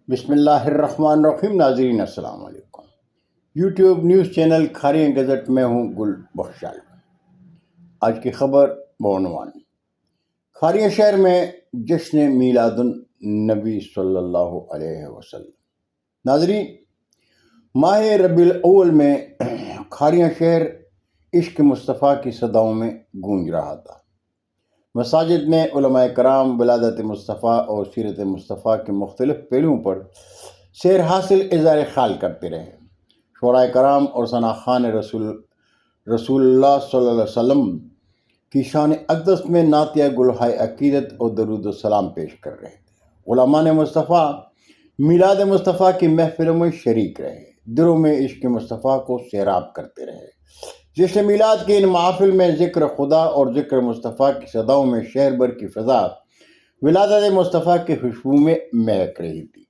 بسم اللہ الرحمن الرحیم۔ ناظرین السلام علیکم۔ YouTube news channel Kharian gazette میں ہوں گل بخشال۔ آج کی خبر بعنوان: کھاریاں شہر میں جشن میلاد النبی صلی اللہ علیہ وسلم۔ ناظرین، ماہ ربیع الاول میں کھاریاں شہر عشق مصطفیٰ کی صداؤں میں گونج رہا تھا۔ مساجد میں علماء کرام ولادت مصطفیٰ اور سیرت مصطفیٰ کے مختلف پہلوؤں پر سیر حاصل اظہار خیال کرتے رہے۔ شعراء کرام اور ثنا خوان رسول اللہ صلی اللہ علیہ وسلم کی شان اقدس میں نعتیہ گلہائے عقیدت اور درود السلام پیش کر رہے تھے۔ علماء مصطفیٰ میلاد مصطفیٰ کی محفلوں میں شریک رہے، دلوں میں عشق مصطفیٰ کو سیراب کرتے رہے۔ جشن میلاد کے ان محافل میں ذکر خدا اور ذکر مصطفیٰ کی صداؤں میں شہر بھر کی فضا ولادت مصطفیٰ کی خوشبو میں مہک رہی تھی۔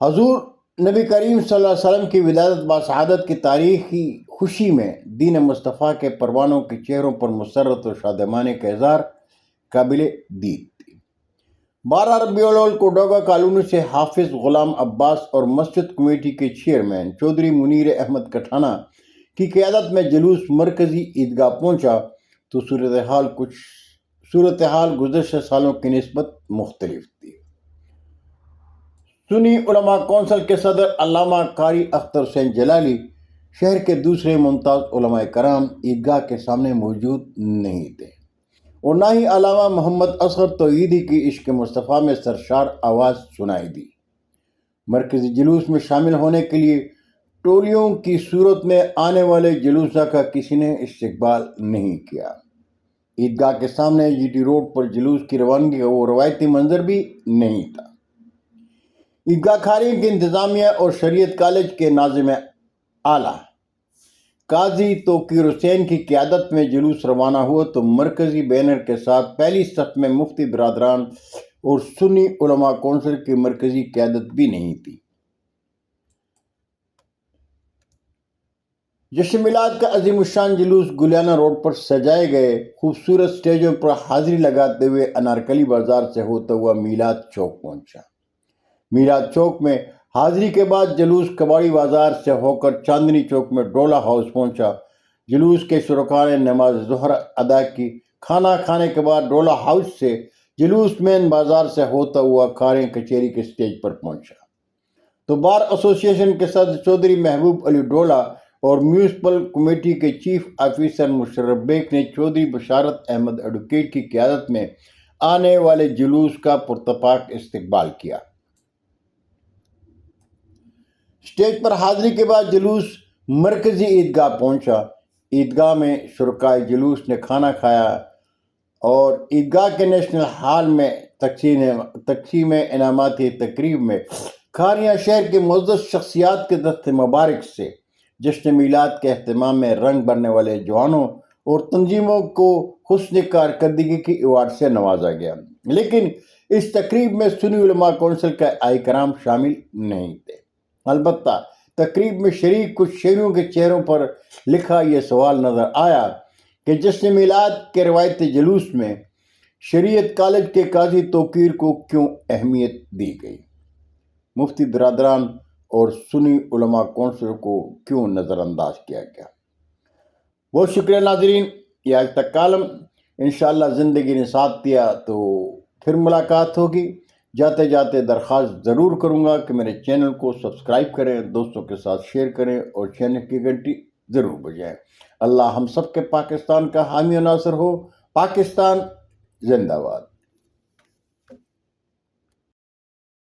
حضور نبی کریم صلی اللہ علیہ وسلم کی ولادت باسعادت کی تاریخی خوشی میں دین مصطفیٰ کے پروانوں کے چہروں پر مسرت و شادمانے کا اظہار قابل دید تھی۔ 12 ربیع الاول کو ڈوگا کالونی سے حافظ غلام عباس اور مسجد کمیٹی کے چیئرمین چودھری منیر احمد کٹھانہ کی قیادت میں جلوس مرکزی عیدگاہ پہنچا تو صورتحال گزشتہ سالوں کی نسبت مختلف تھی۔ سنی علماء کونسل کے صدر علامہ قاری اختر حسین جلالی شہر کے دوسرے ممتاز علماء کرام عیدگاہ کے سامنے موجود نہیں تھے، اور نہ ہی علامہ محمد اصغر توحیدی کی عشق مصطفیٰ میں سرشار آواز سنائی دی۔ مرکزی جلوس میں شامل ہونے کے لیے ٹولیوں کی صورت میں آنے والے جلوسہ کا کسی نے استقبال نہیں کیا۔ عیدگاہ کے سامنے جی ٹی روڈ پر جلوس کی روانگی کا وہ روایتی منظر بھی نہیں تھا۔ عیدگاہ کھاریاں کی انتظامیہ اور شریعت کالج کے ناظم اعلیٰ قاضی توقیر حسین کی قیادت میں جلوس روانہ ہوا تو مرکزی بینر کے ساتھ پہلی صف میں مفتی برادران اور سنی علماء کونسل کی مرکزی قیادت بھی نہیں تھی۔ جشن میلاد کا عظیم الشان جلوس گلیانہ روڈ پر سجائے گئے خوبصورت سٹیجوں پر حاضری لگاتے ہوئے انارکلی بازار سے ہوتا ہوا میلاد چوک پہنچا۔ میلاد چوک میں حاضری کے بعد جلوس کباڑی بازار سے ہو کر چاندنی چوک میں ڈولا ہاؤس پہنچا۔ جلوس کے شرکاء نے نماز ظہر ادا کی۔ کھانا کھانے کے بعد ڈولا ہاؤس سے جلوس مین بازار سے ہوتا ہوا کھاریاں کچہری کے سٹیج پر پہنچا تو بار ایسوسی ایشن کے صدر چودھری محبوب علی ڈولا اور میونسپل کمیٹی کے چیف آفیسر مشرف بیگ نے چودھری بشارت احمد ایڈوکیٹ کی قیادت میں آنے والے جلوس کا پرتپاک استقبال کیا۔ سٹیج پر حاضری کے بعد جلوس مرکزی عیدگاہ پہنچا۔ عیدگاہ میں شرکائے جلوس نے کھانا کھایا اور عیدگاہ کے نیشنل ہال میں تقسیم انعاماتی تقریب میں کھاریاں شہر کے معزز شخصیات کے دست مبارک سے جشن میلاد کے اہتمام میں رنگ بھرنے والے جوانوں اور تنظیموں کو حسن کارکردگی کی ایوارڈ سے نوازا گیا، لیکن اس تقریب میں سنی علماء کونسل کے اعضاء کرام شامل نہیں تھے۔ البتہ تقریب میں شریک کچھ شہریوں کے چہروں پر لکھا یہ سوال نظر آیا کہ جشن میلاد کے روایتی جلوس میں شریعت کالج کے قاضی توقیر کو کیوں اہمیت دی گئی، مفتی برادران اور سنی علماء کونسل کو کیوں نظر انداز کیا گیا۔ بہت شکریہ ناظرین، یہ آج تک کالم انشاءاللہ زندگی نے ساتھ دیا تو پھر ملاقات ہوگی۔ جاتے جاتے درخواست ضرور کروں گا کہ میرے چینل کو سبسکرائب کریں، دوستوں کے ساتھ شیئر کریں اور چینل کی گھنٹی ضرور بجائیں۔ اللہ ہم سب کے پاکستان کا حامی و ناصر ہو۔ پاکستان زندہ باد۔